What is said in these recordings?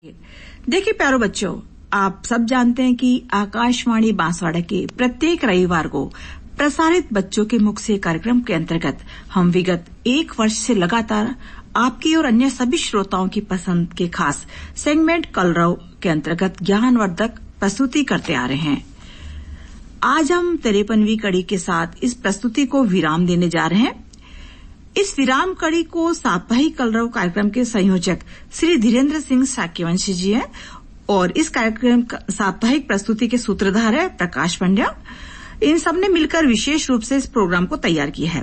देखिए प्यारो बच्चों, आप सब जानते हैं कि आकाशवाणी बांसवाड़ा के प्रत्येक रविवार को प्रसारित बच्चों के मुख से कार्यक्रम के अंतर्गत हम विगत 1 वर्ष से लगातार आपकी और अन्य सभी श्रोताओं की पसंद के खास सेगमेंट कलरव के अंतर्गत ज्ञानवर्धक प्रस्तुति करते आ रहे हैं। आज हम 53वीं कड़ी के साथ इस प्रस्तुति को विराम देने जा रहे हैं। इस विराम कड़ी को साप्ताहिक कलरव कार्यक्रम के संयोजक श्री धीरेन्द्र सिंह शाक्यवंशी जी हैं और इस कार्यक्रम साप्ताहिक प्रस्तुति के सूत्रधार है प्रकाश पंड्या। इन सब ने मिलकर विशेष रूप से इस प्रोग्राम को तैयार किया है।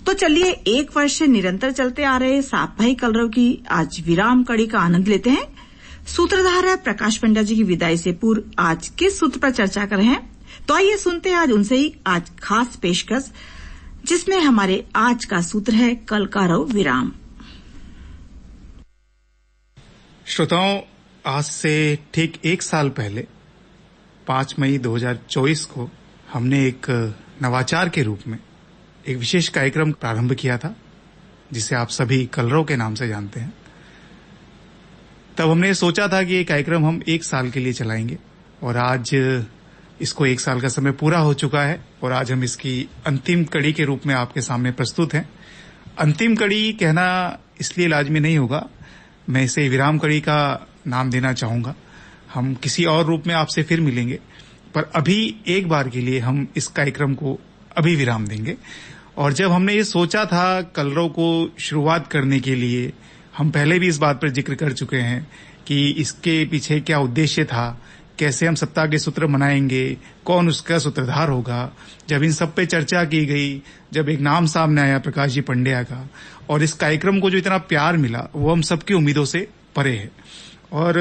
तो चलिए 1 वर्ष से निरंतर चलते आ रहे साप्ताहिक कलरव की आज विराम कड़ी का आनंद लेते हैं। सूत्रधार है प्रकाश पंड्या जी की विदाई से पूर्व आज किस सूत्र पर चर्चा कर रहे हैं, तो आइए सुनते हैं आज उनसे ही आज खास पेशकश, जिसमें हमारे आज का सूत्र है कल का रव विराम। श्रोताओं, आज से ठीक 1 साल पहले 5 मई 2024 को हमने एक नवाचार के रूप में एक विशेष कार्यक्रम प्रारंभ किया था, जिसे आप सभी कलरव के नाम से जानते हैं। तब हमने सोचा था कि ये कार्यक्रम हम 1 साल के लिए चलाएंगे और आज इसको 1 साल का समय पूरा हो चुका है और आज हम इसकी अंतिम कड़ी के रूप में आपके सामने प्रस्तुत हैं। अंतिम कड़ी कहना इसलिए लाजमी नहीं होगा, मैं इसे विराम कड़ी का नाम देना चाहूंगा। हम किसी और रूप में आपसे फिर मिलेंगे, पर अभी एक बार के लिए हम इस कार्यक्रम को अभी विराम देंगे। और जब हमने ये सोचा था कलरव को शुरुआत करने के लिए, हम पहले भी इस बात पर जिक्र कर चुके हैं कि इसके पीछे क्या उद्देश्य था, कैसे हम सप्ताह के सूत्र मनाएंगे, कौन उसका सूत्रधार होगा। जब इन सब पे चर्चा की गई, जब एक नाम सामने आया प्रकाश जी पंड्या का, और इस कार्यक्रम को जो इतना प्यार मिला वो हम सबकी उम्मीदों से परे है। और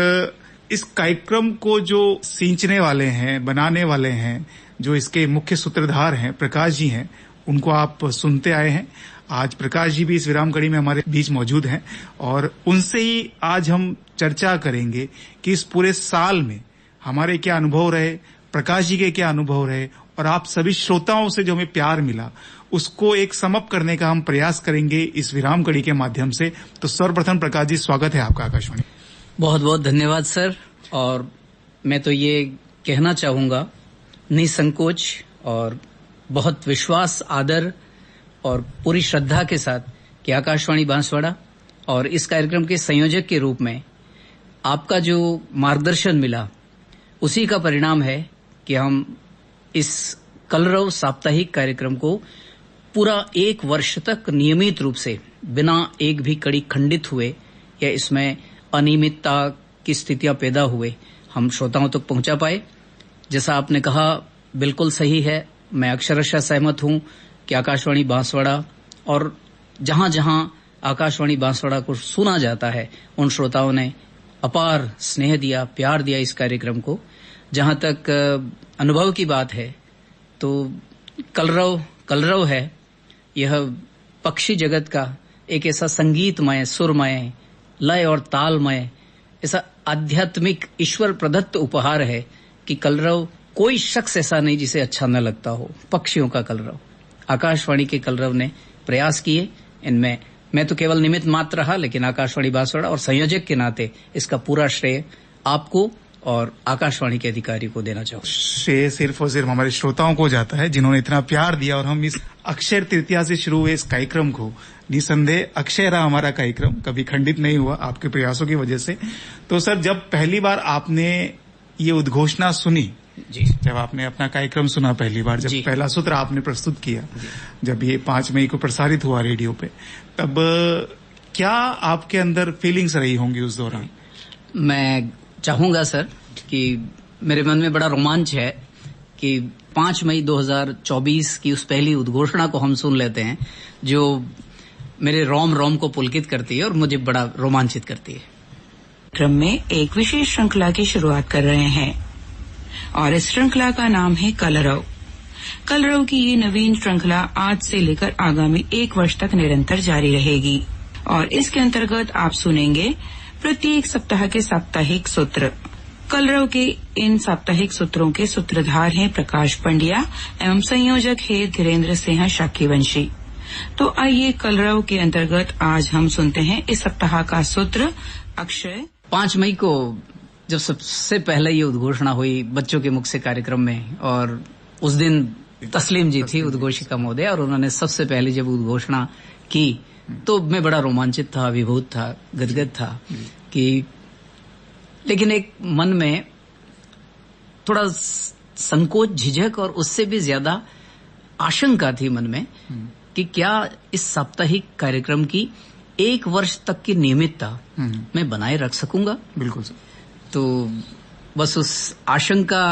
इस कार्यक्रम को जो सींचने वाले हैं, बनाने वाले हैं, जो इसके मुख्य सूत्रधार हैं प्रकाश जी हैं, उनको आप सुनते आए हैं। आज प्रकाश जी भी इस विराम कड़ी में हमारे बीच मौजूद हैं और उनसे ही आज हम चर्चा करेंगे कि इस पूरे साल में हमारे क्या अनुभव रहे, प्रकाश जी के क्या अनुभव रहे, और आप सभी श्रोताओं से जो हमें प्यार मिला उसको एक समअप करने का हम प्रयास करेंगे इस विराम कड़ी के माध्यम से। तो सर्वप्रथम प्रकाश जी, स्वागत है आपका आकाशवाणी। बहुत बहुत धन्यवाद सर। और मैं तो ये कहना चाहूंगा निसंकोच और बहुत विश्वास, आदर और पूरी श्रद्धा के साथ कि आकाशवाणी बांसवाड़ा और इस कार्यक्रम के संयोजक के रूप में आपका जो मार्गदर्शन मिला उसी का परिणाम है कि हम इस कलरव साप्ताहिक कार्यक्रम को पूरा 1 वर्ष तक नियमित रूप से बिना एक भी कड़ी खंडित हुए या इसमें अनियमितता की स्थितियां पैदा हुए हम श्रोताओं तक पहुंचा पाए। जैसा आपने कहा बिल्कुल सही है, मैं अक्षरशः सहमत हूं कि आकाशवाणी बांसवाड़ा और जहां जहां आकाशवाणी बांसवाड़ा को सुना जाता है उन श्रोताओं ने अपार स्नेह दिया, प्यार दिया इस कार्यक्रम को। जहां तक अनुभव की बात है तो कलरव है, यह पक्षी जगत का एक ऐसा संगीतमय, सुरमय, लय और तालमय, ऐसा आध्यात्मिक ईश्वर प्रदत्त उपहार है कि कलरव कोई शख्स ऐसा नहीं जिसे अच्छा न लगता हो। पक्षियों का कलरव, आकाशवाणी के कलरव ने प्रयास किए, इनमें मैं तो केवल निमित्त मात्र रहा, लेकिन आकाशवाणी बांसवाड़ा और संयोजक के नाते इसका पूरा श्रेय आपको और आकाशवाणी के अधिकारी को देना चाहूंगा। श्रेय सिर्फ और सिर्फ हमारे श्रोताओं को जाता है जिन्होंने इतना प्यार दिया। और हम इस अक्षय तृतीया से शुरू हुए इस कार्यक्रम को निसंदेह अक्षय रहा हमारा कार्यक्रम, कभी खंडित नहीं हुआ आपके प्रयासों की वजह से। तो सर, जब पहली बार आपने ये उद्घोषणा सुनी जी, जब आपने अपना कार्यक्रम सुना पहली बार, जब पहला सूत्र आपने प्रस्तुत किया, जब ये 5 मई को प्रसारित हुआ रेडियो पे, तब क्या आपके अंदर फीलिंग्स रही होंगी उस दौरान? मैं चाहूंगा सर कि मेरे मन में बड़ा रोमांच है कि 5 मई 2024 की उस पहली उद्घोषणा को हम सुन लेते हैं जो मेरे रोम को पुलकित करती है और मुझे बड़ा रोमांचित करती है। क्रम में एक विशेष श्रृंखला की शुरुआत कर रहे हैं और इस श्रृंखला का नाम है कलरव। कलरव की ये नवीन श्रृंखला आज से लेकर आगामी 1 वर्ष तक निरंतर जारी रहेगी और इसके अंतर्गत आप सुनेंगे प्रत्येक सप्ताह के साप्ताहिक सूत्र। कलरव के इन साप्ताहिक सूत्रों के सूत्रधार हैं प्रकाश पंड्या एवं संयोजक है धीरेन्द्र सिंह शाक्यवंशी। तो आइए कलरव के अंतर्गत आज हम सुनते हैं इस सप्ताह का सूत्र अक्षय। 5 मई को जब सबसे पहले ये उद्घोषणा हुई बच्चों के मुख से कार्यक्रम में, और उस दिन तस्लीम जी थी उद्घोषिका महोदय, और उन्होंने सबसे पहले जब उद्घोषणा की तो मैं बड़ा रोमांचित था, विभूत था, गदगद था कि, लेकिन एक मन में थोड़ा संकोच, झिझक और उससे भी ज्यादा आशंका थी मन में कि क्या इस साप्ताहिक कार्यक्रम की 1 वर्ष तक की नियमितता मैं बनाए रख सकूंगा। बिल्कुल सर। तो बस उस आशंका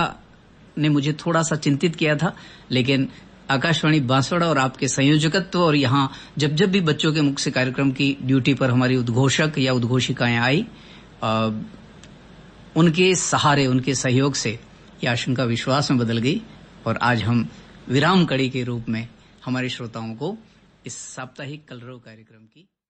ने मुझे थोड़ा सा चिंतित किया था, लेकिन आकाशवाणी बांसवाड़ा और आपके संयोजकत्व और यहाँ जब जब भी बच्चों के मुख से कार्यक्रम की ड्यूटी पर हमारी उद्घोषक या उद्घोषिकाएं आई, उनके सहारे, उनके सहयोग से ये आशंका विश्वास में बदल गई, और आज हम विराम कड़ी के रूप में हमारे श्रोताओं को इस साप्ताहिक कलरव कार्यक्रम की